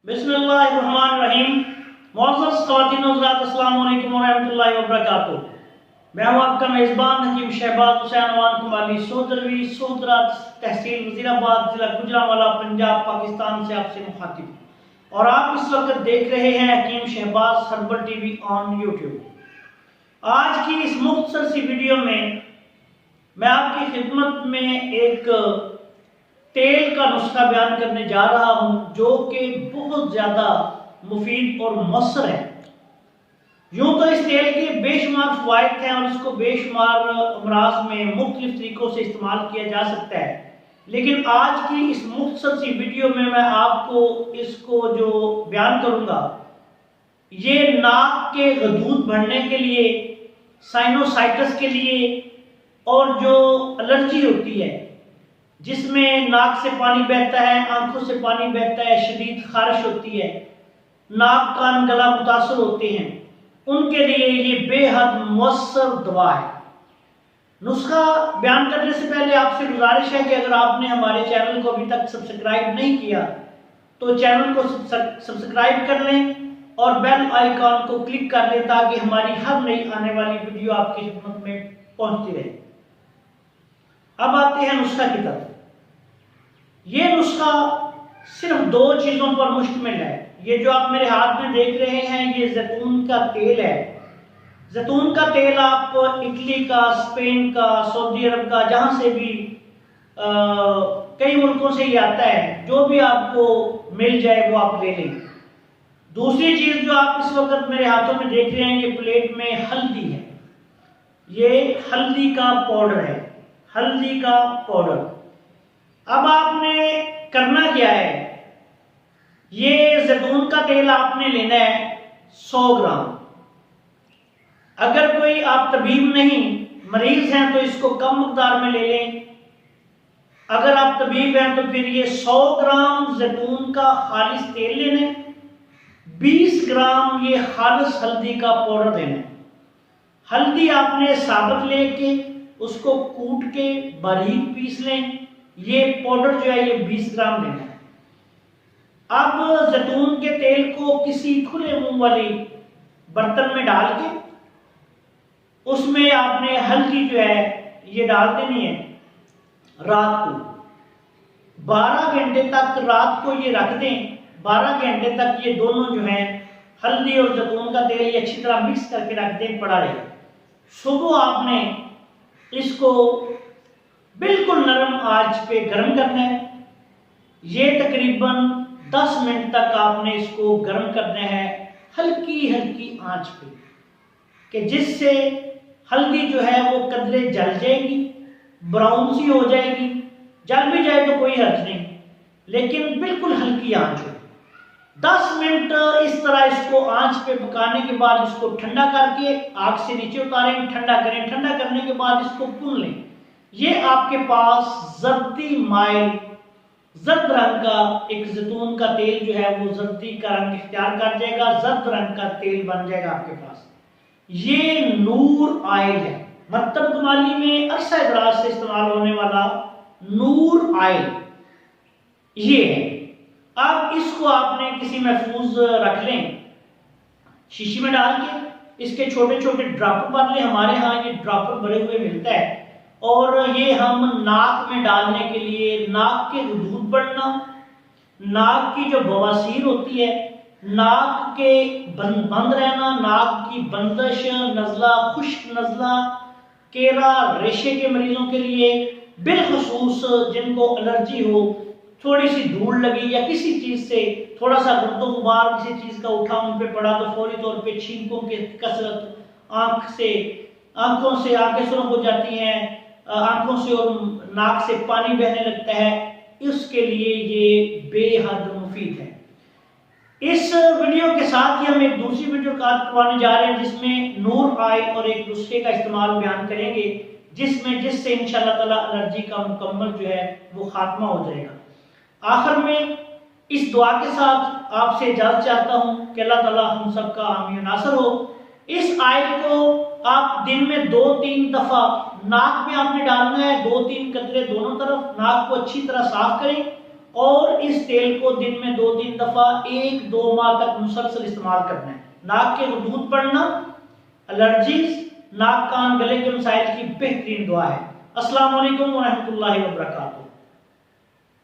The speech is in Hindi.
बिस्मिल्लाहिर्रहमानिर्रहीम। मुअज़्ज़ज़ ख़वातीन व हज़रात, अस्सलामु अलैकुम व रहमतुल्लाहि व बरकातुहू। मैं हूँ आपका मेज़बान हकीम शहबाज हुसैन अवान कुमारी सोदरवी सोदरा तहसील वज़ीराबाद ज़िला गुजरांवाला पंजाब पाकिस्तान से आपसे मुखातिब हूँ और आप इस वक्त देख रहे हैं Hakim Shahbaz herbal TV on YouTube. आज की इस मुख्तसर सी वीडियो में मैं आपकी खिदमत में एक तेल का नुस्खा बयान करने जा रहा हूं जो कि बहुत ज़्यादा मुफीद और मौसर है। यूं तो इस तेल के बेशुमार फ़वाइद हैं और इसको बेशुमार अमराज में मुख्तलिफ तरीक़ों से इस्तेमाल किया जा सकता है, लेकिन आज की इस मुख्तसर सी वीडियो में मैं आपको इसको जो बयान करूँगा ये नाक के गदूद बढ़ने के लिए, साइनोसाइटिस के लिए और जो एलर्जी होती है जिसमें नाक से पानी बहता है, आंखों से पानी बहता है, शदीद खारिश होती है, नाक कान गला मुतासर होते हैं, उनके लिए ये बेहद मुअस्सर दवा है। नुस्खा बयान करने से पहले आपसे गुजारिश है कि अगर आपने हमारे चैनल को अभी तक सब्सक्राइब नहीं किया तो चैनल को सब्सक्राइब कर लें और बेल आइकॉन को क्लिक कर लें ताकि हमारी हर नई आने वाली वीडियो आपकी खिदमत में पहुंचती रहे। अब आते हैं नुस्खा की तरफ। ये नुस्खा सिर्फ दो चीज़ों पर मुश्तमिल है। ये जो आप मेरे हाथ में देख रहे हैं ये जैतून का तेल है। जैतून का तेल आप इटली का, स्पेन का, सऊदी अरब का, जहाँ से भी कई मुल्कों से ये आता है, जो भी आपको मिल जाए वो आप ले लें। दूसरी चीज़ जो आप इस वक्त मेरे हाथों में देख रहे हैं ये प्लेट में हल्दी है। ये हल्दी का पाउडर है, हल्दी का पाउडर। अब आपने करना क्या है, ये जैतून का तेल आपने लेना है 100 ग्राम। अगर कोई आप तबीब नहीं, मरीज हैं तो इसको कम मकदार में ले लें। अगर आप तबीब हैं तो फिर ये 100 ग्राम जैतून का खालिस तेल लेना है, 20 ग्राम ये खालिस हल्दी का पाउडर लेना है। हल्दी आपने साबुत लेके उसको कूट के बारीक पीस लें। ये पाउडर जो है ये 20 ग्राम लेना है। अब जैतून के तेल को किसी खुले मुंह वाली बर्तन में डाल के उसमें आपने हल्दी जो है ये डाल देनी है। रात को 12 घंटे तक रात को ये रख दें। 12 घंटे तक ये दोनों जो है हल्दी और जैतून का तेल ये अच्छी तरह मिक्स करके रख दें, पड़ा रहे। सुबह आपने इसको बिल्कुल नरम आंच पे गर्म करना है। ये तकरीबन 10 मिनट तक आपने इसको गर्म करना है हल्की हल्की आंच पे, कि जिससे हल्दी जो है वो कदरे जल जाएगी, ब्राउन सी हो जाएगी। जल भी जाए तो कोई हर्ज नहीं, लेकिन बिल्कुल हल्की आंच हो। 10 मिनट इस तरह इसको आंच पे पकाने के बाद इसको ठंडा करके आग से नीचे उतारें, ठंडा करें। ठंडा करने के बाद इसको भून लें। ये आपके पास जर्दी माइल जर्द रंग का एक जैतून का तेल जो है वो जर्दी का रंग इख्तियार कर जाएगा, जर्द रंग का तेल बन जाएगा आपके पास। ये नूर ऑयल है, मतलब कमाली में अरसा दराज से इस्तेमाल होने वाला नूर ऑयल ये है। अब इसको आपने किसी महफूज रख लें, शीशी में डाल के इसके छोटे छोटे ड्रॉपर भर लें। हमारे यहाँ ये ड्रॉपर भरे हुए मिलता है और ये हम नाक में डालने के लिए, नाक के गदूद बढ़ना, नाक की जो बवासीर होती है, नाक के बंद रहना, नाक की बंदश, नज़ला, खुश्क नज़ला, केरा, रेशे के मरीजों के लिए, बिलखसूस जिनको एलर्जी हो, थोड़ी सी धूल लगी या किसी चीज़ से थोड़ा सा गर्दो गुबार किसी चीज़ का उठा उन पे पड़ा तो फौरी तौर पे छींकों की कसरत, आंखों से आंखें सुरख हो जाती हैं, आंखों से और नाक से पानी बहने लगता है, इसके लिए ये बेहद मुफीद है। इस वीडियो के साथ ही हम एक दूसरी वीडियो करवाने जा रहे हैं जिसमें नूर ऑयल और एक नुस्खे का इस्तेमाल बयान करेंगे, जिससे इंशाअल्लाह ताला एलर्जी का मुकम्मल जो है वो खात्मा हो जाएगा। आखिर में इस दुआ के साथ आपसे इजाज़त चाहता हूँ कि अल्लाह ताला हम सबका आमीन नासर हो। इस ऑयल को आप दिन में 2-3 दफ़ा नाक में आपने डालना है, 2-3 कतरे दोनों तरफ। नाक को अच्छी तरह साफ करें और इस तेल को दिन में 2-3 दफा 1-2 माह तक मुसलसल इस्तेमाल करना है। नाक के दूध पड़ना, एलर्जीज, नाक कान गले के मसाइल की बेहतरीन दुआ है। अस्सलाम वालेकुम व रहमतुल्लाहि व बरकातहू।